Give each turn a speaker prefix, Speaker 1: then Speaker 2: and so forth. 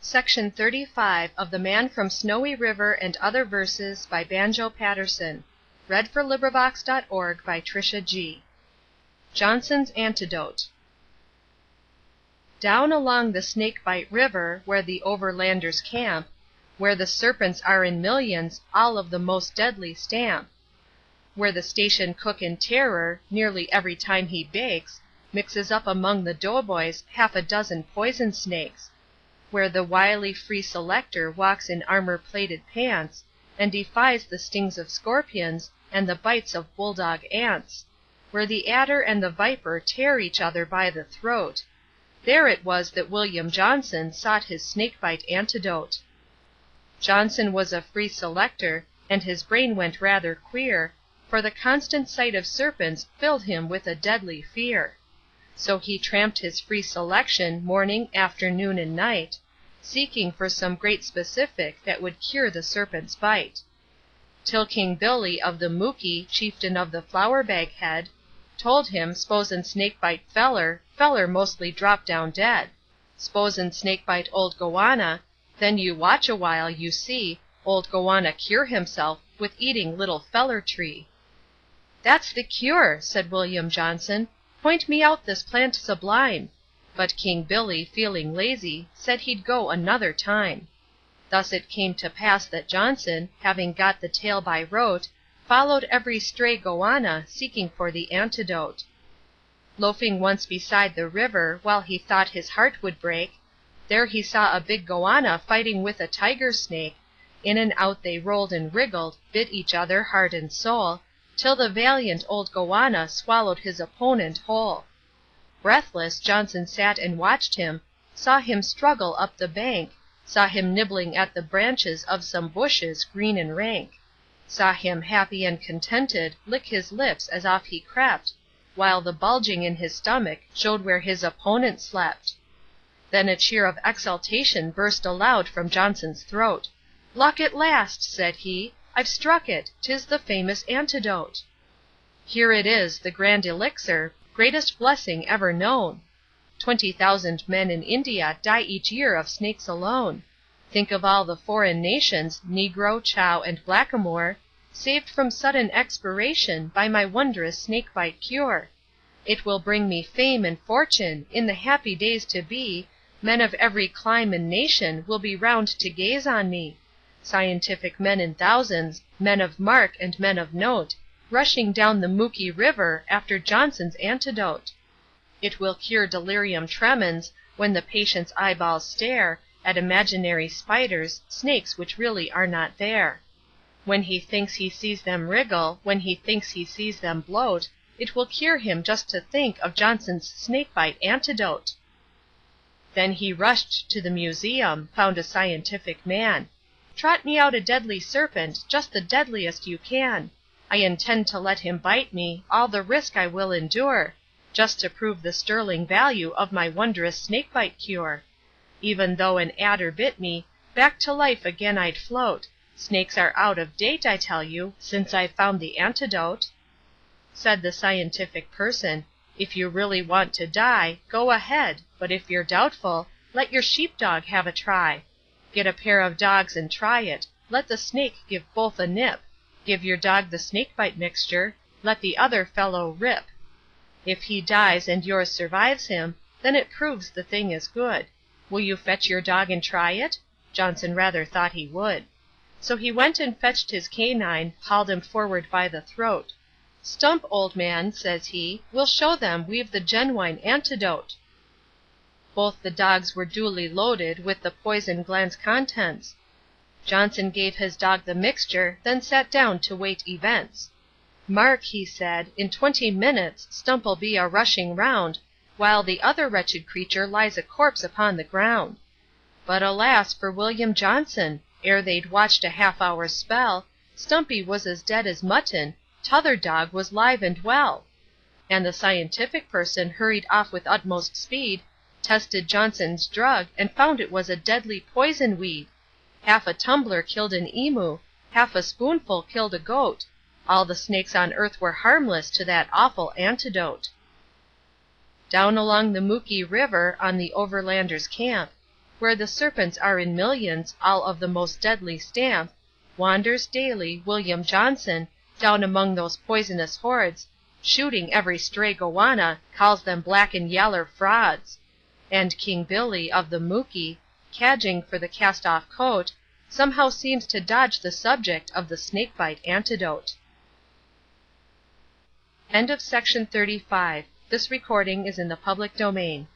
Speaker 1: Section 35 of The Man from Snowy River and Other Verses by Banjo Paterson. Johnson's Antidote. Down along the Snakebite River, where the overlanders camp, where the serpents are in millions, all of the most deadly stamp, where the station cook in terror, nearly every time he bakes, mixes up among the doughboys half a dozen poison snakes, where the wily free selector walks in armor-plated pants, and defies the stings of scorpions and the bites of bulldog ants, where the adder and the viper tear each other by the throat, there it was that William Johnson sought his snakebite antidote. Johnson was a free selector, and his brain went rather queer, for the constant sight of serpents filled him with a deadly fear. So he tramped his free selection morning, afternoon, and night, seeking for some great specific that would cure the serpent's bite. Till King Billy of the Mookie, chieftain of the Flour Bag Head, told him, "S'posen snakebite feller mostly drop down dead. S'posen snakebite old goanna, then you watch a while, you see, old goanna cure himself with eating little feller tree." "That's the cure," said William Johnson. "Point me out this plant sublime." But King Billy, feeling lazy, said he'd go another time. Thus it came to pass that Johnson, having got the tale by rote, followed every stray goanna, seeking for the antidote. Loafing once beside the river, while he thought his heart would break, there he saw a big goanna fighting with a tiger snake. In and out they rolled and wriggled, bit each other heart and soul, till the valiant old goanna swallowed his opponent whole. Breathless, Johnson sat and watched him, saw him struggle up the bank, saw him nibbling at the branches of some bushes green and rank, saw him, happy and contented, lick his lips as off he crept, while the bulging in his stomach showed where his opponent slept. Then a cheer of exultation burst aloud from Johnson's throat. "Luck at last," said he, "I've struck it, 'tis the famous antidote. Here it is, the grand elixir, greatest blessing ever known. 20,000 men in India die each year of snakes alone. Think of all the foreign nations, negro, chow, and blackamoor, saved from sudden expiration by my wondrous snakebite cure. It will bring me fame and fortune, in the happy days to be, men of every clime and nation will be round to gaze on me, scientific men in thousands, men of mark and men of note, rushing down the Mookie River after Johnson's antidote. It will cure delirium tremens, when the patient's eyeballs stare at imaginary spiders, snakes which really are not there. When he thinks he sees them wriggle, when he thinks he sees them bloat, it will cure him just to think of Johnson's snakebite antidote." Then he rushed to the museum, found a scientific man. "Trot me out a deadly serpent, just the deadliest you can. I intend to let him bite me, all the risk I will endure, just to prove the sterling value of my wondrous snakebite cure. Even though an adder bit me, back to life again I'd float. Snakes are out of date, I tell you, since I've found the antidote." Said the scientific person, "If you really want to die, go ahead, but if you're doubtful, let your sheepdog have a try. Get a pair of dogs and try it, let the snake give both a nip. Give your dog the snakebite mixture, let the other fellow rip. If he dies and yours survives him, then it proves the thing is good. Will you fetch your dog and try it?" Johnson rather thought he would. So he went and fetched his canine, hauled him forward by the throat. "Stump, old man," says he, "we'll show them we've the genuine antidote." Both the dogs were duly loaded with the poison gland's contents. Johnson gave his dog the mixture, then sat down to wait events. "Mark," he said, "in 20 minutes Stump'll be a rushing round, while the other wretched creature lies a corpse upon the ground." But alas for William Johnson! Ere they'd watched a half-hour's spell, Stumpy was as dead as mutton, t'other dog was live and well. And the scientific person hurried off with utmost speed, tested Johnson's drug, and found it was a deadly poison weed. Half a tumbler killed an emu, half a spoonful killed a goat. All the snakes on earth were harmless to that awful antidote. Down along the Mookie River, on the overlanders' camp, where the serpents are in millions, all of the most deadly stamp, wanders, daily, William Johnson, down among those poisonous hordes, shooting every stray goanna, calls them black and yaller frauds; and King Billy, of the Mooki, cadging for the cast-off coat, somehow seems to dodge the subject of the snakebite antidote. Section 35. This recording is in the public domain.